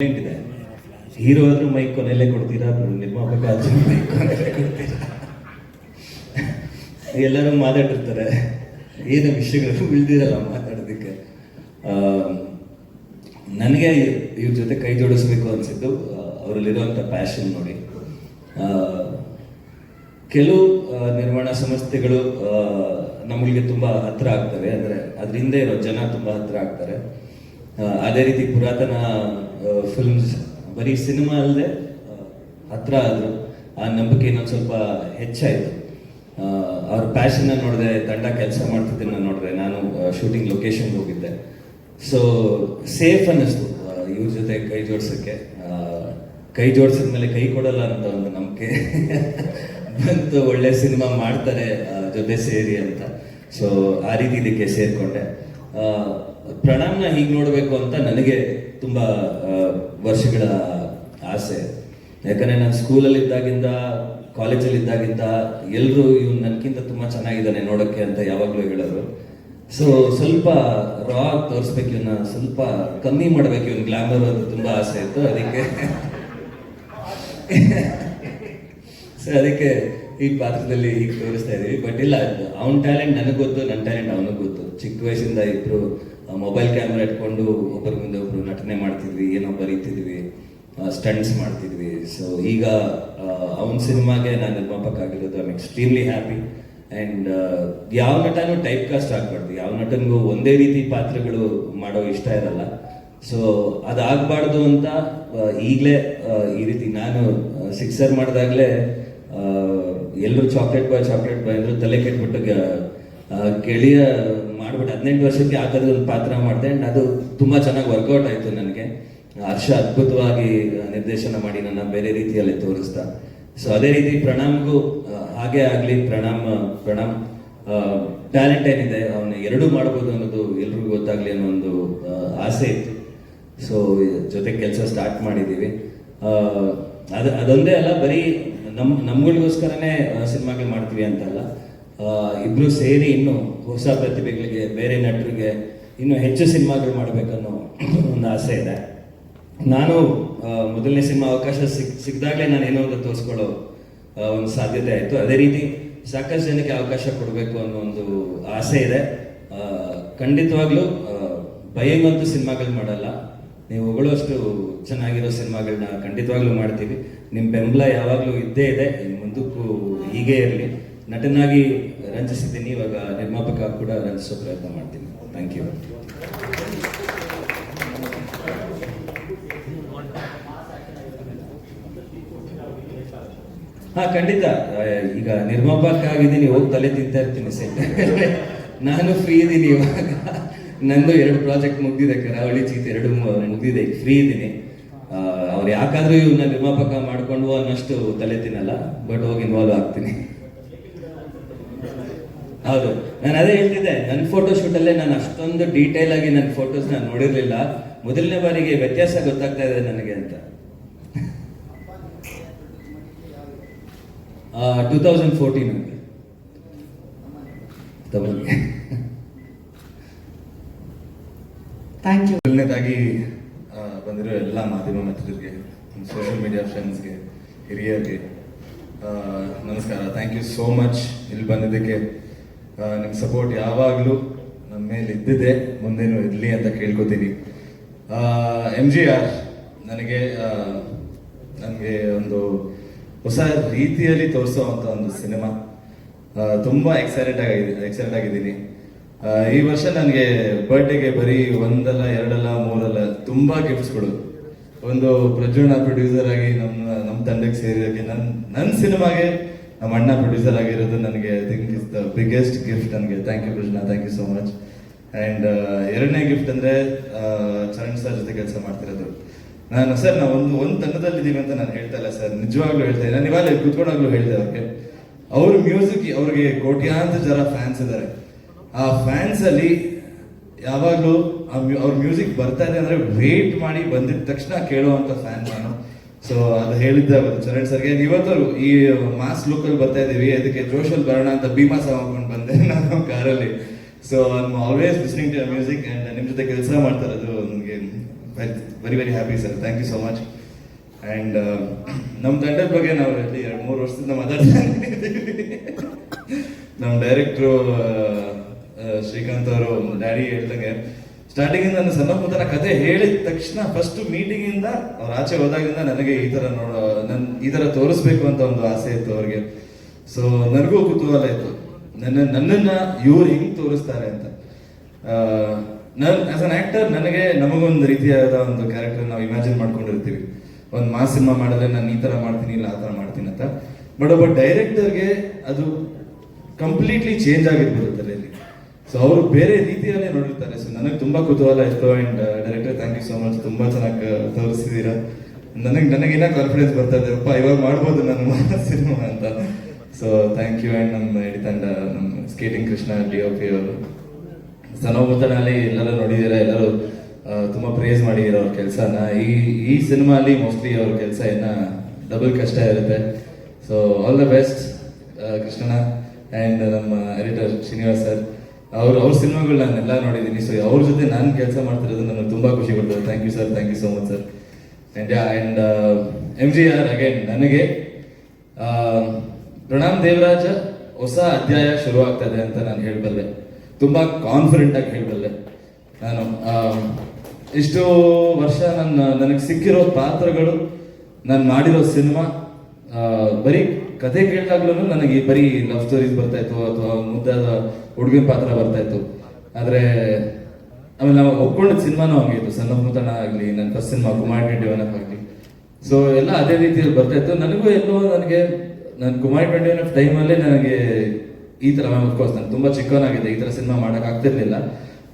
ಇದೆ. ಹೀರೋ ಆದ್ರೂ ಮೈಕ್ ಕೊನೆಯಲ್ಲೇ ಕೊಡ್ತೀರಾ, ನಿರ್ಮಾಪಕ ಆದ್ರೂ ಮೈಕ್ ಕೊನೆಯಲ್ಲೇ ಕೊಡ್ತೀರಾ. ಎಲ್ಲರೂ ಮಾತಾಡಿರ್ತಾರೆ, ಏನು ವಿಷಯಗಳು ಉಳಿದಿರಲ್ಲ ಮಾತಾಡೋದಕ್ಕೆ. ನನಗೆ ಇವ್ರ ಜೊತೆ ಕೈ ಜೋಡಿಸ್ಬೇಕು ಅನ್ಸಿದ್ದು ಅವರಲ್ಲಿರುವಂಥ ಪ್ಯಾಷನ್ ನೋಡಿ. ಕೆಲವು ನಿರ್ಮಾಣ ಸಂಸ್ಥೆಗಳು ನಮಗೆ ತುಂಬ ಹತ್ರ ಆಗ್ತವೆ, ಅಂದರೆ ಅದ್ರ ಹಿಂದೆ ಇರೋ ಜನ ತುಂಬ ಹತ್ರ ಆಗ್ತಾರೆ. ಅದೇ ರೀತಿ ಪುರಾತನ ಫಿಲ್ಮ್ಸ್ ಬರೀ ಸಿನಿಮಾ ಅಲ್ಲದೆ ಹತ್ರ ಆದರು, ಆ ನಂಬಿಕೆ ಇನ್ನೊಂದು ಸ್ವಲ್ಪ ಹೆಚ್ಚಾಯಿತು. ಅವ್ರ ಪ್ಯಾಷನ್ನ ನೋಡಿದೆ, ತಂಡ ಕೆಲಸ ಮಾಡ್ತಿದ್ದನ್ನು ನೋಡಿದ್ರೆ, ನಾನು ಶೂಟಿಂಗ್ ಲೊಕೇಶನ್ಗೆ ಹೋಗಿದ್ದೆ. ಸೊ ಸೇಫ್ ಅನ್ನಿಸ್ತು ಇವ್ರ ಜೊತೆ ಕೈ ಜೋಡ್ಸೋಕ್ಕೆ. ಕೈ ಜೋಡಿಸಿದ್ಮೇಲೆ ಕೈ ಕೊಡಲ್ಲ ಅಂತ ಒಂದು ನಂಬಿಕೆ ಬಂತು. ಒಳ್ಳೆ ಸಿನಿಮಾ ಮಾಡ್ತಾರೆ ಜೊತೆ ಸೇರಿ ಅಂತ. ಸೊ ಆ ರೀತಿ ಇದಕ್ಕೆ ಸೇರಿಕೊಂಡೆ. ಪ್ರಣಾಮ್ನ ಹೀಗೆ ನೋಡಬೇಕು ಅಂತ ನನಗೆ ತುಂಬ ವರ್ಷಗಳ ಆಸೆ. ಯಾಕಂದರೆ ನಾನು ಸ್ಕೂಲಲ್ಲಿ ಇದ್ದಾಗಿಂದ, ಕಾಲೇಜಲ್ಲಿ ಇದ್ದಾಗಿಂದ ಎಲ್ಲರೂ ಇವ್ನು ನನಗಿಂತ ತುಂಬ ಚೆನ್ನಾಗಿದ್ದಾನೆ ನೋಡೋಕ್ಕೆ ಅಂತ ಯಾವಾಗಲೂ ಹೇಳೋರು. ಸೊ ಸ್ವಲ್ಪ ರಾ ತೋರಿಸ್ಬೇಕು, ಇವನ್ನ ಸ್ವಲ್ಪ ಕಮ್ಮಿ ಮಾಡಬೇಕು, ಇವನ್ ಗ್ಲಾಮರ್ ಅಂತ ತುಂಬ ಆಸೆ ಇತ್ತು. ಅದಕ್ಕೆ ಈ ಪಾತ್ರದಲ್ಲಿ ಹೀಗೆ ತೋರಿಸ್ತಾ ಇದೀವಿ. ಬಟ್ ಇಲ್ಲ, ಅವನ ಟ್ಯಾಲೆಂಟ್ ನನಗೆ ಗೊತ್ತು, ನನ್ನ ಟ್ಯಾಲೆಂಟ್ ಅವನಿಗೆ ಗೊತ್ತು. ಚಿಕ್ಕ ವಯಸ್ಸಿಂದ ಇಬ್ಬರು ಮೊಬೈಲ್ ಕ್ಯಾಮ್ರಾ ಇಟ್ಕೊಂಡು ಒಬ್ಬರ ಮುಂದೆ ಒಬ್ರು ನಟನೆ ಮಾಡ್ತಿದ್ವಿ, ಏನೋ ಬರೀತಿದ್ವಿ, ಸ್ಟಂಟ್ಸ್ ಮಾಡ್ತಿದ್ವಿ. ಸೊ ಈಗ ಅವನ ಸಿನಿಮಾಗೆ ನಾನು ನಿರ್ಮಾಪಕ ಆಗಿರೋದು. I am extremely happy. And ಯಾವ ನಟನೂ ಟೈಪ್ ಕಾಸ್ಟ್ ಆಗಬಾರ್ದು, ಯಾವ ನಟನಿಗೂ ಒಂದೇ ರೀತಿ ಪಾತ್ರಗಳು ಮಾಡೋ ಇಷ್ಟ ಇರಲ್ಲ. ಸೊ ಅದಾಗಬಾರ್ದು ಅಂತ ಈಗಲೇ ಈ ರೀತಿ ನಾನು ಸಿಕ್ಸರ್ ಮಾಡಿದಾಗಲೇ ಎಲ್ಲರೂ ಚಾಕ್ಲೇಟ್ ಬಾಯ್ ಅಂದರು, ತಲೆ ಕೆಟ್ಬಿಟ್ಟು ಗೆಳೆಯ ಮಾಡ್ಬಿಟ್ಟು 18 ವರ್ಷಕ್ಕೆ ಆ ಥರದ ಒಂದು ಪಾತ್ರ ಮಾಡಿದೆ. ಆ್ಯಂಡ್ ಅದು ತುಂಬ ಚೆನ್ನಾಗಿ ವರ್ಕೌಟ್ ಆಯಿತು ನನಗೆ. ಹರ್ಷ ಅದ್ಭುತವಾಗಿ ನಿರ್ದೇಶನ ಮಾಡಿ ನನ್ನ ಬೇರೆ ರೀತಿಯಲ್ಲಿ ತೋರಿಸ್ತಾ. ಸೊ ಅದೇ ರೀತಿ ಪ್ರಣಾಮ್ಗೂ ಹಾಗೆ ಆಗಲಿ. ಪ್ರಣಾಮ್ ಟ್ಯಾಲೆಂಟ್ ಏನಿದೆ ಅವನ್ನ ಎರಡೂ ಮಾಡ್ಬೋದು ಅನ್ನೋದು ಎಲ್ರಿಗೂ ಗೊತ್ತಾಗಲಿ ಅನ್ನೋ ಒಂದು ಆಸೆ ಇತ್ತು. ಸೊ ಜೊತೆ ಕೆಲಸ ಸ್ಟಾರ್ಟ್ ಮಾಡಿದ್ದೀವಿ. ಅದೊಂದೇ ಅಲ್ಲ, ಬರೀ ನಮ್ಗಳಿಗೋಸ್ಕರನೇ ಸಿನಿಮಾಗಳು ಮಾಡ್ತೀವಿ ಅಂತಲ್ಲ, ಇಬ್ರು ಸೇರಿ ಇನ್ನೂ ಹೊಸ ಪ್ರತಿಭೆಗಳಿಗೆ, ಬೇರೆ ನಟರಿಗೆ ಇನ್ನೂ ಹೆಚ್ಚು ಸಿನಿಮಾಗಳು ಮಾಡಬೇಕನ್ನೋ ಒಂದು ಆಸೆ ಇದೆ. ನಾನು ಮೊದಲನೇ ಸಿನಿಮಾ ಅವಕಾಶ ಸಿಕ್ಕಿದಾಗಲೇ ನಾನು ಏನೋ ಒಂದು ತೋರಿಸ್ಕೊಳ್ಳೋ ಒಂದು ಸಾಧ್ಯತೆ ಆಯಿತು. ಅದೇ ರೀತಿ ಸಾಕಷ್ಟು ಜನಕ್ಕೆ ಅವಕಾಶ ಕೊಡಬೇಕು ಅನ್ನೋ ಒಂದು ಆಸೆ ಇದೆ. ಖಂಡಿತವಾಗ್ಲೂ ಭಯವಂತೂ ಸಿನಿಮಾಗಳು ಮಾಡಲ್ಲ, ನೀವು ಹೊಗಳೋಷ್ಟು ಚೆನ್ನಾಗಿರೋ ಸಿನಿಮಾಗಳನ್ನ ಖಂಡಿತವಾಗ್ಲೂ ಮಾಡ್ತೀವಿ. ನಿಮ್ಮ ಬೆಂಬಲ ಯಾವಾಗಲೂ ಇದ್ದೇ ಇದೆ, ಮುಂದಕ್ಕೂ ಹೀಗೆ ಇರಲಿ. ನಟನಾಗಿ ರಂಜಿಸಿದ್ದೀನಿ, ಇವಾಗ ನಿರ್ಮಾಪಕ ಕೂಡ ರಂಜಿಸೋ ಪ್ರಯತ್ನ ಮಾಡ್ತೀನಿ. Thank you. ಖಂಡಿತ. ಈಗ ನಿರ್ಮಾಪಕ ಆಗಿದ್ದೀನಿ, ಹೋಗಿ ತಲೆ ತಿಂತಾ ಇರ್ತೀನಿ ಸೆಟ್. ನಾನು ಫ್ರೀ ಇದ್ದೀನಿ ಇವಾಗ. ನಂದು 2 ಪ್ರಾಜೆಕ್ಟ್ ಮುಗ್ದಿದೆ, ಕರಾವಳಿ ಚೀತ್ 2 ಮುಗ್ದಿದೆ, ಫ್ರೀ ಇದ್ದೀನಿ. ಅವ್ರು ಯಾಕಾದ್ರೂ ಇವನ್ನ ನಿರ್ಮಾಪಕ ಮಾಡ್ಕೊಂಡು ಅನ್ನೋಷ್ಟು ತಲೆ ತಿನ್ನಲ್ಲ, ಬಟ್ ಹೋಗಿ ಇನ್ವಾಲ್ವ್ ಆಗ್ತೀನಿ. ಹೌದು, ನಾನು ಅದೇ ಹೇಳ್ತಿದ್ದೆ, ನನ್ನ ಫೋಟೋ ಶೂಟಲ್ಲೇ ನಾನು ಅಷ್ಟೊಂದು ಡೀಟೇಲ್ ಆಗಿ ನನ್ನ ಫೋಟೋಸ್ ನಾನು ನೋಡಿರ್ಲಿಲ್ಲ. ಮೊದಲನೇ ಬಾರಿಗೆ ವ್ಯತ್ಯಾಸ ಗೊತ್ತಾಗ್ತಾ ಇದೆ ನನಗೆ ಅಂತ. 2014 ಥ್ಯಾಂಕ್ ಯು. ಮೊದಲನೇದಾಗಿ ಬಂದಿರೋ ಎಲ್ಲ ಮಾಧ್ಯಮ ಮಿತ್ರರಿಗೆ, ಸೋಷಿಯಲ್ ಮೀಡಿಯಾ ಫ್ರೆಂಡ್ಸ್ಗೆ, ಹಿರಿಯರಿಗೆ ನಮಸ್ಕಾರ. Thank you so much. ಇಲ್ಲಿ ಬಂದಿದ್ದಕ್ಕೆ ನಿಮ್ಮ ಸಪೋರ್ಟ್ ಯಾವಾಗಲೂ ನಮ್ಮ ಮೇಲೆ ಇದ್ದಿದೆ, ಮುಂದೇನು ಇರಲಿ ಅಂತ ಕೇಳ್ಕೊತೀನಿ. MGR ನನಗೆ ಒಂದು ಹೊಸ ರೀತಿಯಲ್ಲಿ ತೋರಿಸೋವಂಥ ಒಂದು ಸಿನಿಮಾ. ತುಂಬ ಎಕ್ಸೈಟೆಡ್ ಆಗಿದ್ದೀನಿ. ಈ ವರ್ಷ ನನಗೆ ಬರ್ಡೇಗೆ ಬರೀ 1 ಅಲ್ಲ 2 ಅಲ್ಲ 3 ಅಲ್ಲ ತುಂಬ ಗಿಫ್ಟ್ಸ್ಗಳು. ಒಂದು ಪ್ರಜ್ವಲ್ ಪ್ರೊಡ್ಯೂಸರ್ ಆಗಿ ನಮ್ಮ ತಂಡಕ್ಕೆ ಸೇರಿದಕ್ಕೆ, ನನ್ನ ಸಿನಿಮಾಗೆ ನಮ್ಮ ಅಣ್ಣ ಪ್ರೊಡ್ಯೂಸರ್ ಆಗಿರೋದು ನನಗೆ I think is the biggest gift ನನಗೆ. Thank you Krishna, thank you so much. And 2ನೇ ಗಿಫ್ಟ್ ಅಂದರೆ ಚರಣ್ ಸರ್ ಜೊತೆ ಕೆಲಸ ಮಾಡ್ತಿರೋದು. ನಾವು ಒಂದು ತಂಡದಲ್ಲಿದ್ದೀವಿ ಅಂತ ನಾನು ಹೇಳ್ತಾ ಇಲ್ಲ ಸರ್, ನಿಜವಾಗ್ಲೂ ಹೇಳ್ತಾ ಇದ್ದೀನಿ. ನಾನು ಇವಾಗ ಕೂತ್ಕೊಂಡಾಗ್ಲೂ ಹೇಳಿದೆ ಅವ್ರಿಗೆ. ಅವ್ರ ಮ್ಯೂಸಿಕ್, ಅವ್ರಿಗೆ ಕೋಟ್ಯಾಂತರ ಜನ ಫ್ಯಾನ್ಸ್ ಇದ್ದಾರೆ. ಆ ಫ್ಯಾನ್ಸ್ ಅಲ್ಲಿ ಯಾವಾಗಲೂ ಅವ್ರ ಮ್ಯೂಸಿಕ್ ಬರ್ತಾ ಇದೆ ಅಂದ್ರೆ ವೇಟ್ ಮಾಡಿ ಬಂದಿದ ತಕ್ಷಣ ಕೇಳುವಂತ ಫ್ಯಾನ್ ನಾನು. ಸೊ ಅದು ಹೇಳಿದ್ದೆ ಅವತ್ತು ಚರಣ್ ಸರ್ಗೆ. ಇವತ್ತು ಈ ಮಾಸ್ ಲುಕ್ಕಲ್ಲಿ ಬರ್ತಾ ಇದೀವಿ, ಅದಕ್ಕೆ ಜೋಶಲ್ಲಿ ಬರೋಣ ಅಂತ ಭೀಮಾ ಸಾಂಗ್ ಹಾಕೊಂಡು ಬಂದೆ ನಾನು ಕಾರಲ್ಲಿ. So I am always listening to music. And ನಿಮ್ಮ ಜೊತೆ ಕೆಲಸ ಮಾಡ್ತಾ ಇರೋದು ನನಗೆ very very happy sir, thank you so much. And ನಮ್ಮ ತಂಡದ ಬಗ್ಗೆ ನಾವು ಅಲ್ಲಿ 2-3 ವರ್ಷದಿಂದ ಮಾತಾಡ್ತಾ ಇದ್ದೀವಿ. ನಮ್ಮ ಡೈರೆಕ್ಟ್ರು ಶ್ರೀಕಾಂತ್ ಅವರು ಡ್ಯಾಡಿ ಹೇಳ್ದಂಗೆ ಸ್ಟಾರ್ಟಿಂಗಿಂದ ನಾನು ಸಣ್ಣ ಪುಟ್ಟನ ಕತೆ ಹೇಳಿದ ತಕ್ಷಣ ಫಸ್ಟ್ ಮೀಟಿಂಗಿಂದ ಅವ್ರು ಆಚೆ ಹೋದಾಗಿಂದ ನನಗೆ ಈ ಥರ ತೋರಿಸ್ಬೇಕು ಅಂತ ಒಂದು ಆಸೆ ಇತ್ತು ಅವ್ರಿಗೆ. ಸೊ ನನಗೂ ಕುತೂಹಲ ಇತ್ತು, ನನ್ನನ್ನು ಇವ್ರು ಹೆಂಗೆ ತೋರಿಸ್ತಾರೆ ಅಂತ. ನಾನು ಆಸ್ ಅನ್ ಆ್ಯಕ್ಟರ್ ನಮಗೊಂದು ರೀತಿಯಾದ ಒಂದು ಕ್ಯಾರೆಕ್ಟರ್ ನಾವು ಇಮ್ಯಾಜಿನ್ ಮಾಡ್ಕೊಂಡಿರ್ತೀವಿ. ಒಂದು ಮಾಸ್ ಸಿನಿಮಾ ಮಾಡಿದ್ರೆ ನಾನು ಈ ಥರ ಮಾಡ್ತೀನಿ, ಇಲ್ಲ ಆ ಥರ ಮಾಡ್ತೀನಿ ಅಂತ. ಬಟ್ ಒಬ್ಬ ಡೈರೆಕ್ಟರ್ಗೆ ಅದು ಕಂಪ್ಲೀಟ್ಲಿ ಚೇಂಜ್ ಆಗಿರ್ಬಿಡುತ್ತೆ ಇಲ್ಲಿ. ಸೊ ಅವರು ಬೇರೆ ರೀತಿಯಲ್ಲೇ ನೋಡಿರ್ತಾರೆ. ಸೊ ನನಗೆ ತುಂಬಾ ಕುತೂಹಲ ಇತ್ತು. And director thank you so much, ತುಂಬಾ ಚೆನ್ನಾಗಿ ತೋರಿಸಿದ್ದೀರಾ. ನನಗೇನ ಕಾನ್ಫಿಡೆನ್ಸ್ ಬರ್ತಾ ಇದೆ, ಅಪ್ಪ ಇವಾಗ ಮಾಡ್ಬೋದು ನಾನು ಸಿನಿಮಾ ಅಂತ. So thank you. ಆ್ಯಂಡ್ ನಮ್ಮ ಇಡೀ ತಂಡ, ನಮ್ಮ ಸ್ಕೇಟಿಂಗ್ ಕೃಷ್ಣ, DOP ಅವರು, ಸನೋಭೂತನಲ್ಲಿ ಎಲ್ಲರೂ ನೋಡಿದ್ದೀರಾ, ಎಲ್ಲರೂ ತುಂಬಾ ಪ್ರೇಸ್ ಮಾಡಿದ್ದೀರಾ ಅವ್ರ ಕೆಲಸನ. ಈ ಸಿನಿಮಾಲಿ ಮೋಸ್ಟ್ಲಿ ಅವ್ರ ಕೆಲಸ ಡಬಲ್ ಕಷ್ಟ ಇರುತ್ತೆ. ಸೊ ಆಲ್ ದ ಬೆಸ್ಟ್ ಕೃಷ್ಣನ. ಆ್ಯಂಡ್ ನಮ್ಮ ಎಡಿಟರ್ ಶ್ರೀನಿವಾಸ್ ಸರ್, ಅವ್ರ ಸಿನಿಮಾಗಳು ನಾನೆಲ್ಲ ನೋಡಿದ್ದೀನಿ. ಸೊ ಅವ್ರ ಜೊತೆ ನಾನು ಕೆಲಸ ಮಾಡ್ತಿರೋದು ನನಗೆ ತುಂಬಾ ಖುಷಿ ಕೊಡ್ತದೆ. Thank you sir, thank you so much sir. And MGR again, ನನಗೆ ಪ್ರಣಾಮ್ ದೇವರಾಜ ಹೊಸ ಅಧ್ಯಾಯ ಶುರು ಆಗ್ತದೆ ಅಂತ ನಾನು ಹೇಳಬಲ್ಲೆ, ತುಂಬಾ ಕಾನ್ಫಿಡೆಂಟ್ ಆಗಿ ಹೇಳಬಲ್ಲೆ. ನಾನು ಇಷ್ಟು ವರ್ಷ ನನಗೆ ಸಿಕ್ಕಿರೋ ಪಾತ್ರಗಳು, ನಾನು ಮಾಡಿರೋ ಸಿನಿಮಾ, ಬರೀ ಕಥೆ ಕೇಳಿದಾಗ್ಲೂ ನನಗೆ ಬರೀ ಲವ್ ಸ್ಟೋರೀಸ್ ಬರ್ತಾ ಇತ್ತು ಅಥವಾ ಮುದ್ದಾದ ಹುಡುಗಿನ ಪಾತ್ರ ಬರ್ತಾ ಇತ್ತು. ಆದ್ರೆ ಆಮೇಲೆ ನಾವು ಒಪ್ಕೊಂಡಿದ್ದ ಸಿನಿಮಾನು ಹಂಗಿತ್ತು, ಸಣ್ಣ ಮುತಣ ಆಗಲಿ, ನನ್ನ ಫಸ್ಟ್ ಸಿನಿಮಾ ಕುಮಾರ್ 21 ಆಗಲಿ. ಸೊ ಎಲ್ಲ ಅದೇ ರೀತಿಯಲ್ಲಿ ಬರ್ತಾ ಇತ್ತು. ನನಗೂ ಎಲ್ಲೋ ನಾನು ಕುಮಾರ್ 21 ಟೈಮಲ್ಲೇ ನನಗೆ ಈ ಥರ, ಅಫ್ಕೋರ್ಸ್ ನಾನು ತುಂಬ ಚಿಕ್ಕವನಾಗಿದೆ, ಈ ಥರ ಸಿನಿಮಾ ಮಾಡೋಕೆ ಆಗ್ತಿರ್ಲಿಲ್ಲ.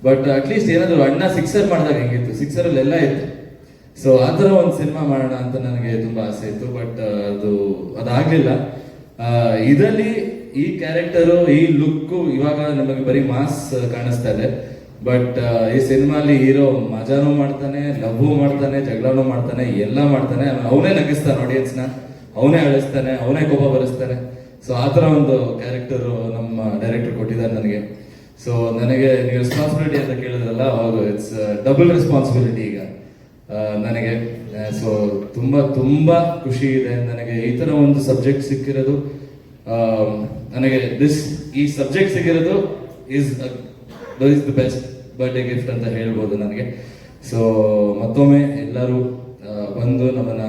ಬಟ್ ಅಟ್ಲೀಸ್ಟ್ ಏನಾದರೂ ಅಣ್ಣ ಸಿಕ್ಸರ್ ಮಾಡಿದಾಗ ಹೆಂಗಿತ್ತು, ಸಿಕ್ಸರಲ್ಲಿ ಎಲ್ಲ ಇತ್ತು. ಸೊ ಆ ಥರ ಒಂದು ಸಿನಿಮಾ ಮಾಡೋಣ ಅಂತ ನನಗೆ ತುಂಬ ಆಸೆ ಇತ್ತು. ಬಟ್ ಅದಾಗಲಿಲ್ಲ. ಇದರಲ್ಲಿ ಈ ಕ್ಯಾರೆಕ್ಟರು, ಈ ಲುಕ್ಕು ಇವಾಗ ನಮಗೆ ಬರೀ ಮಾಸ್ ಕಾಣಿಸ್ತಾ ಇದೆ. ಬಟ್ ಈ ಸಿನಿಮಾಲಿ ಹೀರೋ ಮಜಾನೂ ಮಾಡ್ತಾನೆ, ಲವ್ವು ಮಾಡ್ತಾನೆ, ಜಗಳನೂ ಮಾಡ್ತಾನೆ, ಎಲ್ಲ ಮಾಡ್ತಾನೆ. ಅವನೇ ನಗಿಸ್ತಾನೆ ಆಡಿಯನ್ಸ್ನ, ಅವನೇ ಅಳಿಸ್ತಾನೆ, ಅವನೇ ಕೋಪ ಬರೆಸ್ತಾನೆ. ಸೊ ಆ ಥರ ಒಂದು ಕ್ಯಾರೆಕ್ಟರು ನಮ್ಮ ಡೈರೆಕ್ಟರ್ ಕೊಟ್ಟಿದ್ದಾರೆ ನನಗೆ. ಸೊ ನನಗೆ ನೀವು ರೆಸ್ಪಾನ್ಸಿಬಿಲಿಟಿ ಅಂತ ಕೇಳಿದ್ರಲ್ಲ, ಹೌದು, ಇಟ್ಸ್ ಡಬಲ್ ರೆಸ್ಪಾನ್ಸಿಬಿಲಿಟಿ ಈಗ ನನಗೆ. ಸೊ ತುಂಬ ಖುಷಿ ಇದೆ ನನಗೆ ಈ ಥರ ಒಂದು ಸಬ್ಜೆಕ್ಟ್ ಸಿಕ್ಕಿರೋದು. ನನಗೆ ಈ ಸಬ್ಜೆಕ್ಟ್ ಸಿಕ್ಕಿರೋದು is the best birthday gift ಅಂತ ಹೇಳ್ಬೋದು ನನಗೆ. ಸೊ ಮತ್ತೊಮ್ಮೆ ಎಲ್ಲರೂ ಬಂದು ನಮ್ಮನ್ನು